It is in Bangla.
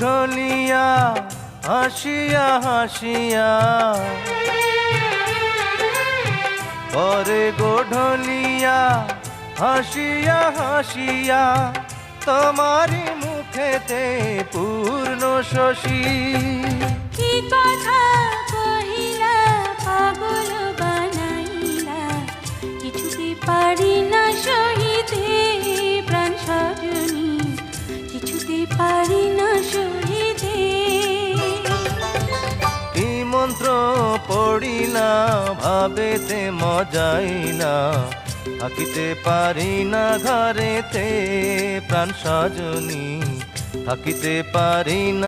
ঢলিয়া হাসিয়া হাসিয়া, পরে গো ঢলিয়া হাসিয়া হাসিয়া, তোমারি মুখেতে পূর্ণ শশী। কি কথা কহিলা পাগল বানাইলা, কিছুতে পারি না সহিতে প্রাণ সজনী, কিছুতে পারি না সহিতে। কি মন্ত্র পড়িলা ভাবেতে মজাইলা, থাকিতে পারি না ঘরেতে প্রাণ সজনী, থাকিতে পারি না।